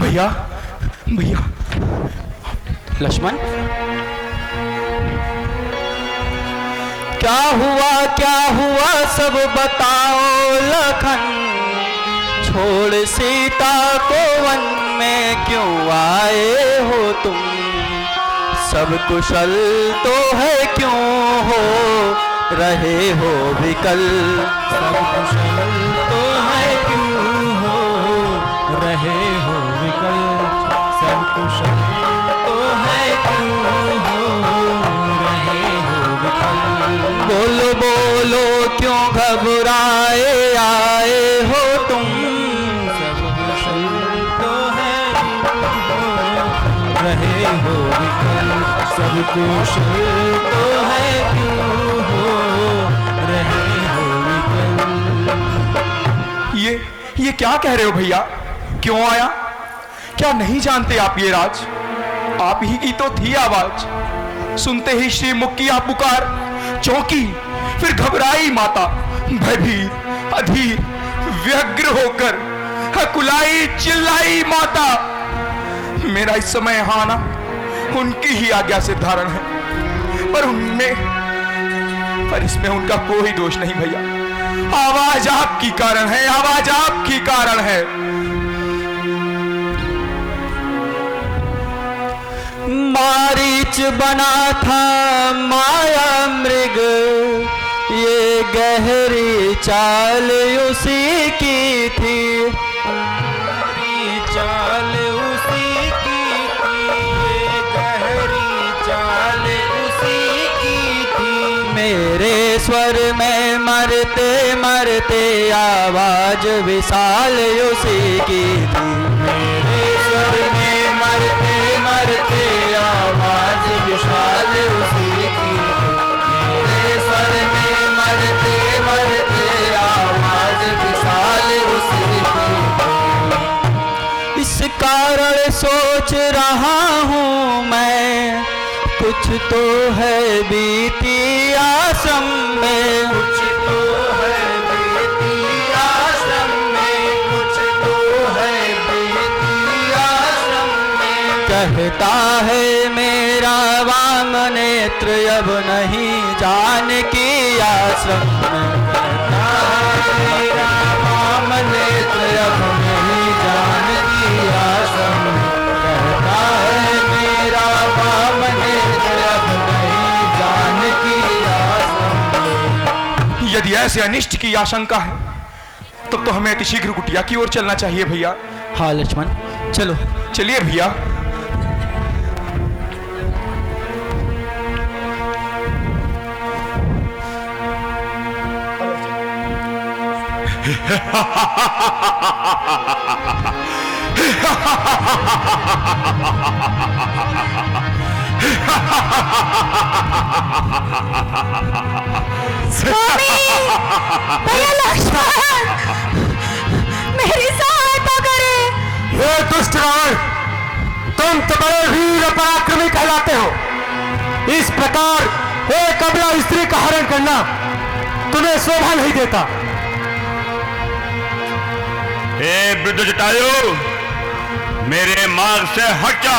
भैया भैया। लक्ष्मण, क्या हुआ सब बताओ लखन। छोड़ सीता को वन में क्यों आए हो तुम। सब कुशल तो है क्यों हो रहे हो विकल। सब कुशल तो है क्यों हो रहे हो विकल। सब कुशल तो है क्यों हो रहे हो विकल। बोलो बोलो क्यों घबराए आए हो तुम। सब कुशल तो है रहे हो विकल। सब कुशल तो है क्यों हो रहे हो विकल। ये क्या कह रहे हो भैया? क्यों आया? क्या नहीं जानते आप ये राज? आप ही की तो थी आवाज। सुनते ही श्री मुख की आप पुकार चौंकी, फिर घबराई माता। भयभीत अधीर व्यग्र होकर हकुलाई चिल्लाई माता। मेरा इस समय यहाँ आना उनकी ही आज्ञा से धारण है, पर इसमें उनका कोई दोष नहीं भैया। आवाज आपकी कारण है, आवाज आपकी कारण है। मारीच बना था माया मृग, ये गहरी चाल उसी की थी। गहरी चाल उसी की थी। ये गहरी चाल उसी की थी। मेरे स्वर में मरते मरते आवाज विशाल उसी की थी। मेरे स्वर में मरते मरते आवाज विशाल उसी की थी। मेरे स्वर में मरते मरते आवाज विशाल उसी की। इस कारण सोच रहा हूँ मैं, कुछ तो है बीती आश्रम में। कुछ तो है बीती आश्रम में। कुछ तो है बीती आश्रम में। कहता है मेरा वाम नेत्र अब नहीं जानकी आश्रम में। कहता है मेरा वाम नेत्र अब नहीं जानकी आश्रम में। कहता है मेरा वाम नेत्र अब नहीं जानकी आश्रम में। यदि ऐसे अनिष्ट की आशंका है तब तो हमें अतिशीघ्र कुटिया की ओर चलना चाहिए भैया। हाँ लक्ष्मण, चलो। चलिए भैया। स्वामी, भैया लक्ष्मण, मेरी सहायता करें। हे दुष्ट रावण, तुम तो बड़े वीर और पराक्रमी कहलाते हो। इस प्रकार एक अबला स्त्री का हरण करना तुम्हें शोभा नहीं देता। हे वृद्ध जटायु, मेरे मार्ग से हट जा,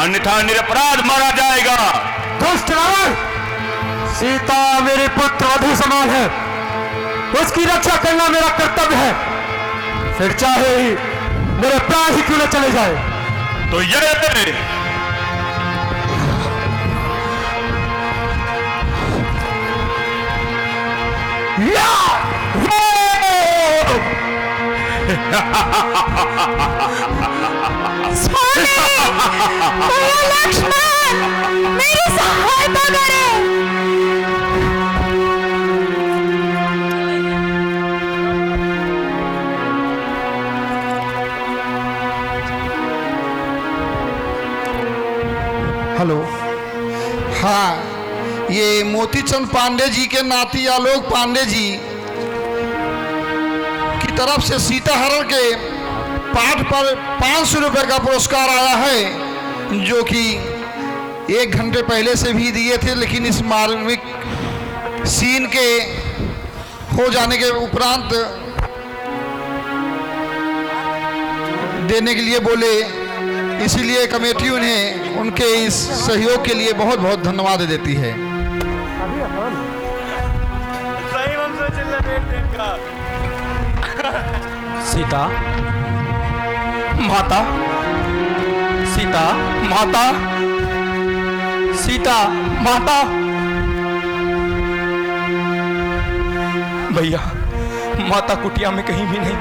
अन्यथा निरपराध मारा जाएगा। दुष्ट रावण, सीता मेरे पुत्र वधु समान है, उसकी रक्षा करना मेरा कर्तव्य है। फिर चाहे ही मेरे प्राण ही क्यों न चले जाए। तो ये स्वामी, भैया लक्ष्मण, मेरी सहायता करें। हेलो, हाँ, ये मोतीचंद पांडे जी के नाती आलोक पांडे जी की तरफ से सीता हरण के पाठ पर 500 रुपये का पुरस्कार आया है, जो कि 1 घंटे पहले से भी दिए थे, लेकिन इस मार्मिक सीन के हो जाने के उपरांत देने के लिए बोले, इसीलिए कमेटी उन्हें उनके इस सहयोग के लिए बहुत बहुत धन्यवाद देती है। सीता, माता, सीता, माता, सीता, माता। भैया, माता कुटिया में कहीं भी नहीं,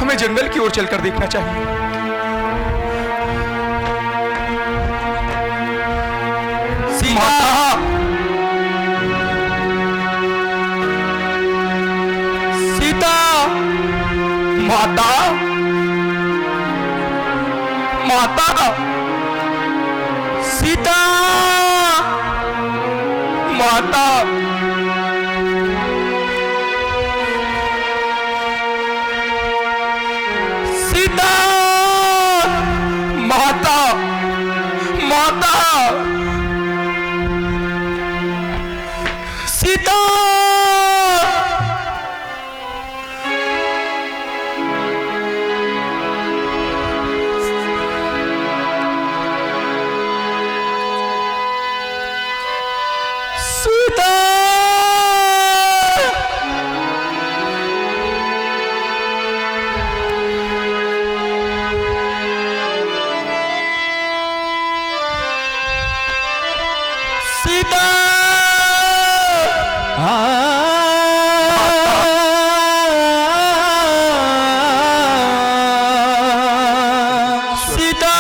हमें जंगल की ओर चलकर देखना चाहिए। सीता, सीता, माता, माता, सीता, माता, सीता, माता, माता, सीता। सीता, सीता, सीता।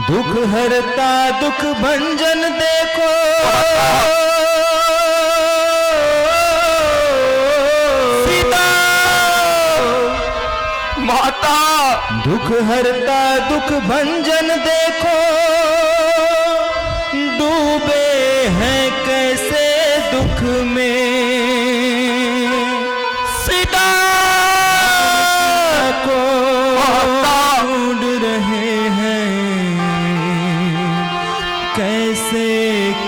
दुख हरता दुख भंजन देखो, सीता, माता, दुख हरता दुख भंजन देखो, डूबे हैं कैसे दुख में, सीता को ढूंढ रहे हैं कैसे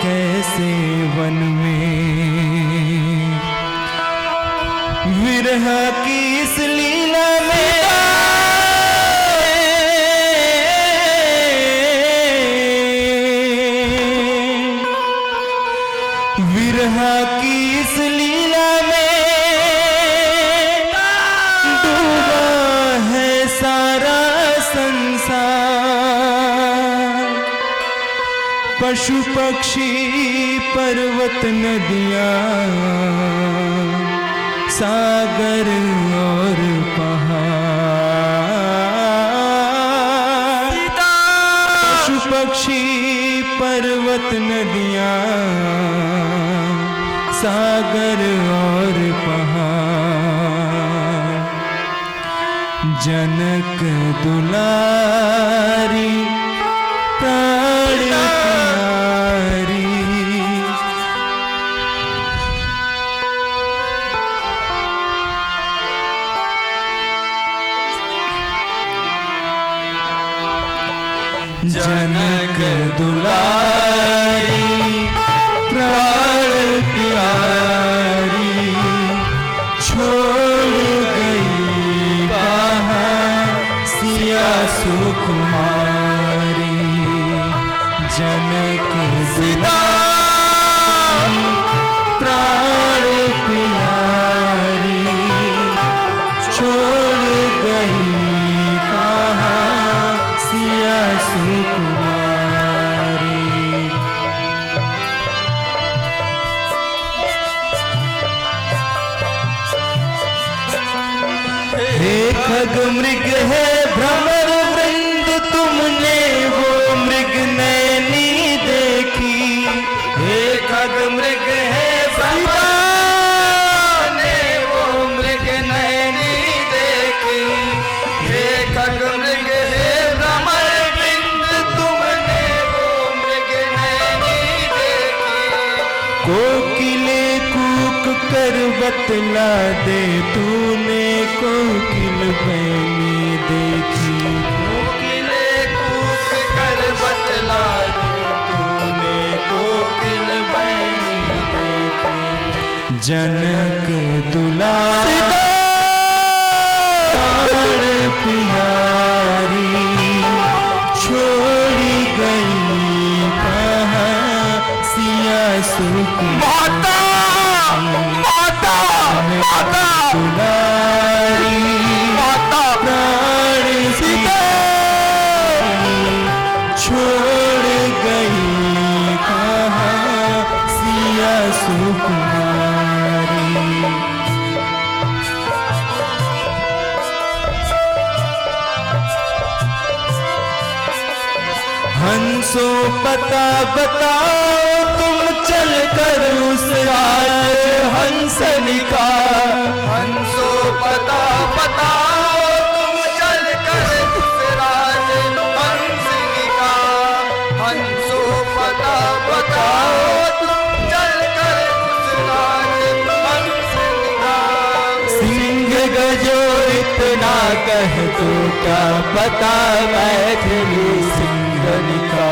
कैसे वन में, विरह की इस लीला में विरह की इस लीला में डूबा है सारा संसार, पशु पक्षी पर्वत नदियाँ सागर और पहाड़, पशु पक्षी पर्वत नदियाँ सागर और पहाड़, जनक दुलारी प्राण प्यारी, जनक दुलारी प्राण प्यारी, छोड़ गई कहाँ सिया सुकुमारी, जनक दुलारी प्राण प्यारी, छोड़ गई कहाँ सिया सुकुमारी। हे खग मृग है भ्रमर वृंद, तुमने वो मृग नैनी देखी, हे खग मृग है भ्रमर ने वो मृग नैनी देखी, हे खग मृग है भ्रमर वृंद, तुमने वो मृग नैनी देखी, कोकिले कूक कर बतला दे तूने कोकिल बैनी देखी, कोकिले कूक कर बतला दे तूने कोकिल बैनी देखी, जनक दुलारी हंसो पता बताओ तुम चल कर उस राज हंसनिका। हंसो पता बताओ तुम चल कर उस राज हंसनिका। हंसो पता बताओ तुम चल कर उस राज हंसनिका। सिंह गजो इतना कह दो क्या पता मैथिली सिंघनिका।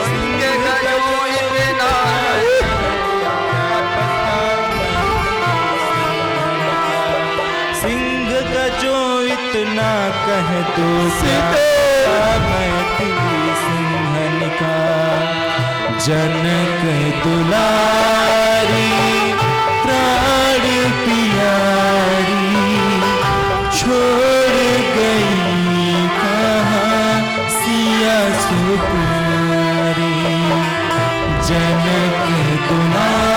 सिंह गजो इतना सिंह गजो इतना कह दो क्या मैथिली सिंघनिका। जनक दुलारी प्राण प्यारी छोड़ गई कहाँ सिया सुकुमारी। जनक दुलारी